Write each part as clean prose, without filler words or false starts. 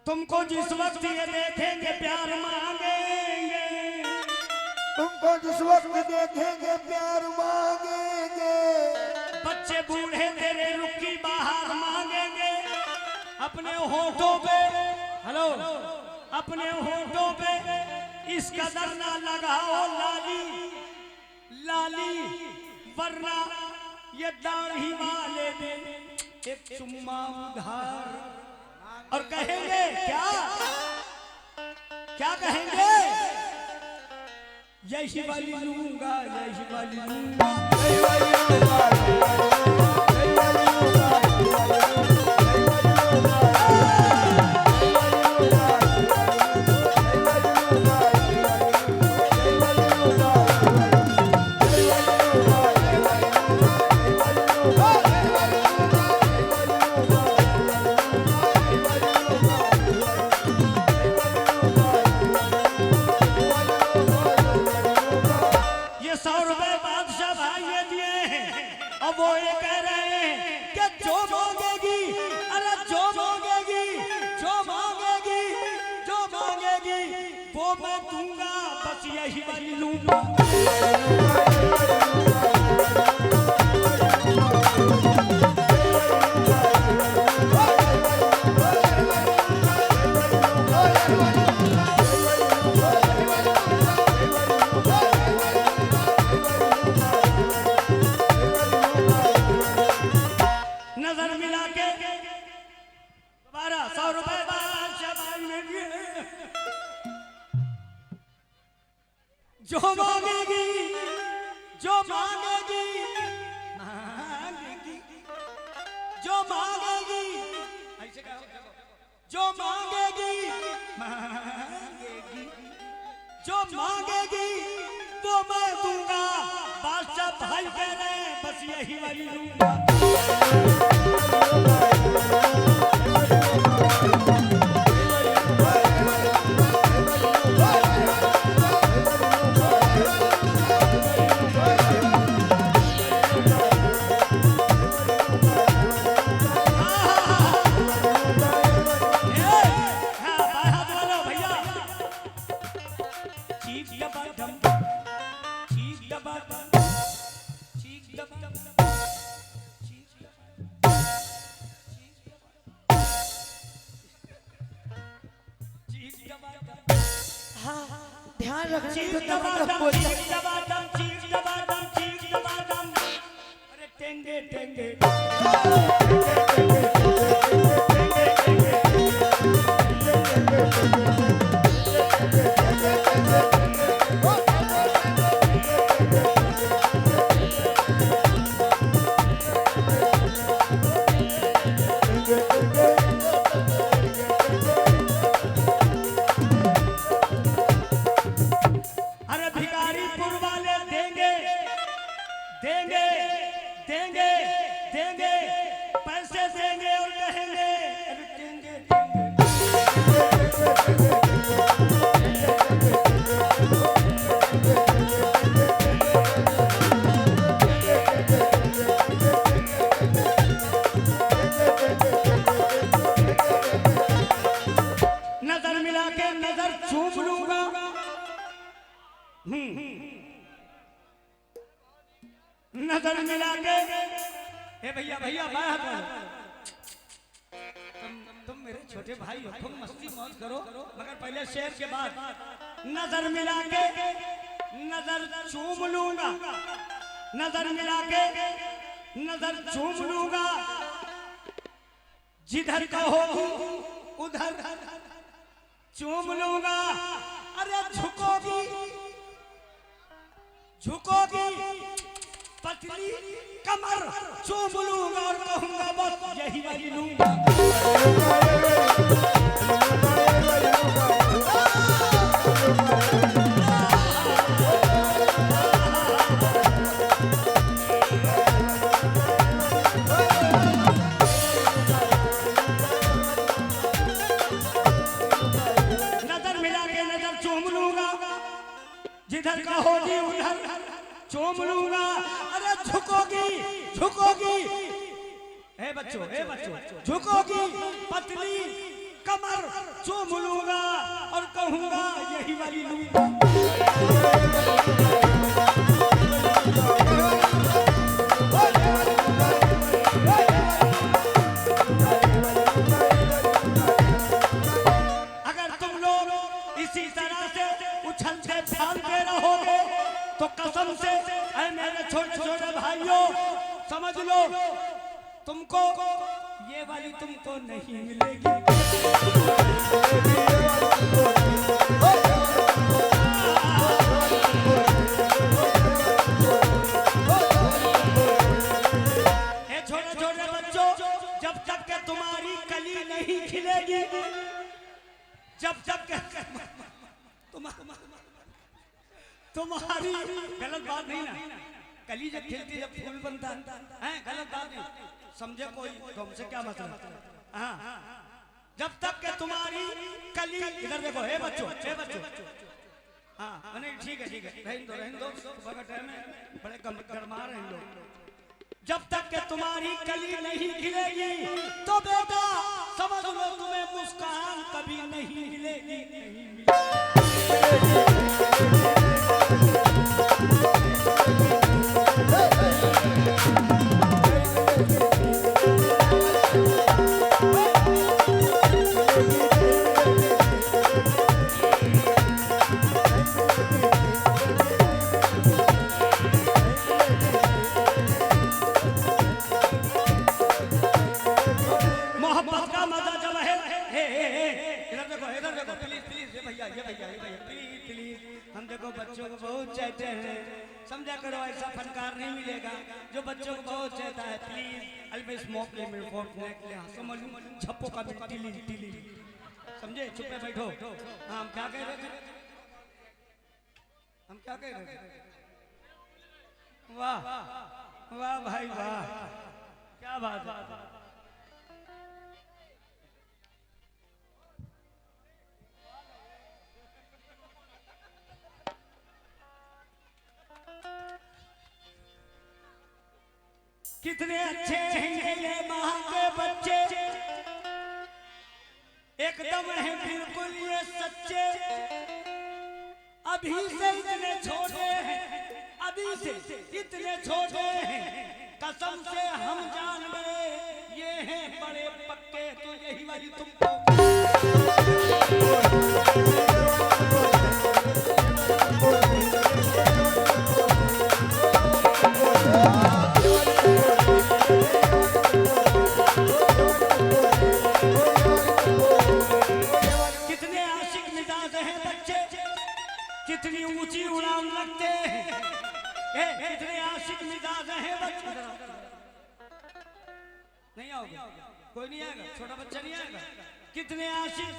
तुमको जिस वक्त ये देखेंगे प्यार मांगेंगे, तुमको जिस वक्त देखेंगे प्यार मांगेंगे, बच्चे बूढ़े तेरे रुख की बाहर मांगेंगे। अपने होठों पे हेलो अपने होठों पे इस कदर ना लगाओ लाली लाली, वरना ये दाढ़ी वाले दे एक चुम्मा उधार। और कहेंगे क्या क्या कहेंगे? यही वाली लूंगा, यही वाली लूंगा, यही वाली लूंगा, यही वाली लूंगा, यही वाली वो ये कह रहे हैं कि जो मांगेगी, अरे जो मांगेगी, जो मांगेगी, जो मांगेगी वो मैं दूंगा, बस यही वाली लूंगा। नजर मिला के दोबारा 100 रुपए जो मांगेगी, जो मांगेगी, मांगेगी, जो मांगेगी, ऐसे कहो, जो मांगेगी, मांगेगी, जो मांगेगी वो मैं दूंगा। बादशाह भाई कह रहे हैं बस यही वाली लूंगा। ध्यान रखना। अरे टेंगे टेंगे देंगे देंगे देंगे पैसे देंगे और कहेंगे देंगे नजर मिला के नजर चूम लूंगा। नजर मिला के ए भैया भैया तुम मेरे छोटे भाई हो, तुम मस्ती मौज करो, मगर पहले शेर के बाद नजर मिला के नजर चूम लूंगा। नजर मिला के नजर चूम लूंगा, जिधर कहो उधर चूम लूंगा। अरे झुकोगी झुकोगी पतली कमर चूम लूंगा और कहूंगा बस यही वाली लूंगा। नजर मिला के नजर चूम लूंगा, जिधर कहोगी उधर चूम लूंगा। अरे झुकोगी झुकोगी ए बच्चों झुकोगी पतली कमर चूम लूंगा और कहूंगा यही वाली लूंगा। अगर तुम लोग इसी तरह से उछलते फालते रहोगे तो कसम से ऐ मेरे छोटे छोटे भाइयों समझ लो तुमको ये वाली तुमको नहीं मिलेगी। ये छोटे छोटे बच्चों जब तक के तुम्हारी कली नहीं खिलेगी, जब तक के तुम्हारी गलत बात नहीं ना, कली जब खिलती जब फूल बनता है गलत बात नहीं समझे कोई, तुमसे क्या मतलब। हाँ जब तक के तुम्हारी कली, इधर देखो हे बच्चों हे बच्चों, हाँ नहीं ठीक है रहने दो बड़ा टाइम है, बड़े गरमा रहे हैं लोग। जब तक के तुम्हारी कली नहीं खिलेगी तो बेटा समझ लो तुम्हें मुस्कान कभी नहीं मिलेगी, नहीं हम देखो बच्चों को बहुत चाहते हैं, समझा करो ऐसा फनकार नहीं मिलेगा जो बच्चों को बहुत चाहता है। प्लीज अल्बेस मौके में फोन ले समझ छप्पो का टिली टिली समझे, चुप बैठो। हाँ हम क्या कह रहे थे, हम क्या कह रहे थे? वाह वाह भाई वाह क्या बात है। कितने अच्छे हैं ये माँ के बच्चे, एकदम है बिल्कुल ये सच्चे, अभी से इतने छोटे हैं, अभी से इतने छोटे हैं, कसम से हम जान गए ये हैं बड़े पक्के। तो यही वाली तुमको कितनी ऊंची उड़ान लगते हैं, कितने आशिक मिजाज हैं बच्चे। नहीं आओगे, कोई नहीं आएगा, छोटा बच्चा नहीं आएगा। कितने आशिक,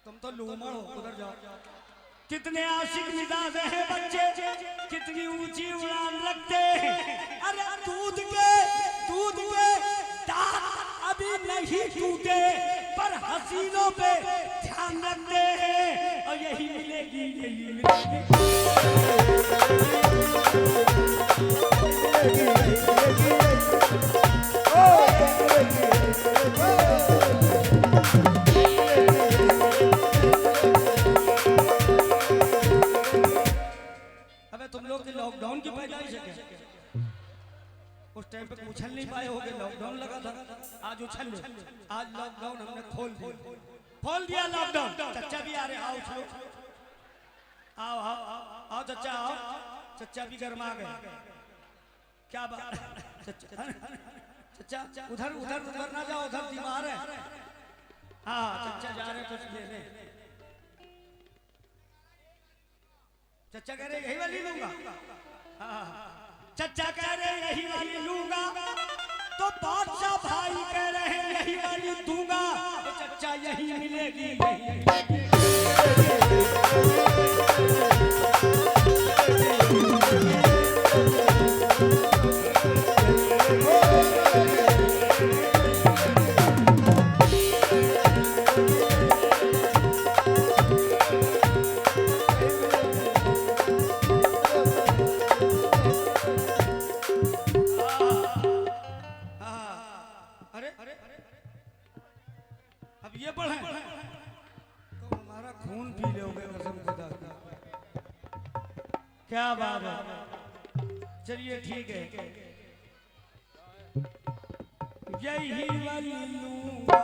तुम तो लूमड़ हो, उधर जाओ। कितने आशिक मिजाज हैं बच्चे, कितनी ऊंची उड़ान लगते हैं। अरे दूध के दांत अभी नहीं टूटे पर हसीनों पे ध्यान रखते हैं, और यही मिलेगी यही मिलेगी। अबे तुम लोग लॉकडाउन की पैदाइश है क्या? उस टाइम पे उछल नहीं पाए होगे, लॉकडाउन लगा था, आज उछल लो। आज लॉकडाउन हमने खोल दिया लॉकडाउन। चच्चा भी आ रहे, आओ उछलो, आओ आओ आओ चच्चा आओ, चच्चा भी गरमा गए। क्या बात चच्चा, उधर उधर उधर ना जाओ, उधर दीवार है। हाँ चच्चा जा रहे कुछ लेने। चच्चा कह रहे यही वाली लूंगा। हाँ चच्चा कह रहे यही वाली लूंगा, तो बादशाह भाई कह रहे हैं यही वाली दूंगा। तो चच्चा यही मिलेगी यही अब ये बढ़े तो हमारा खून पी लोगे कसम खुदा का। क्या बात है, चलिए ठीक है, यही वाली लूंगा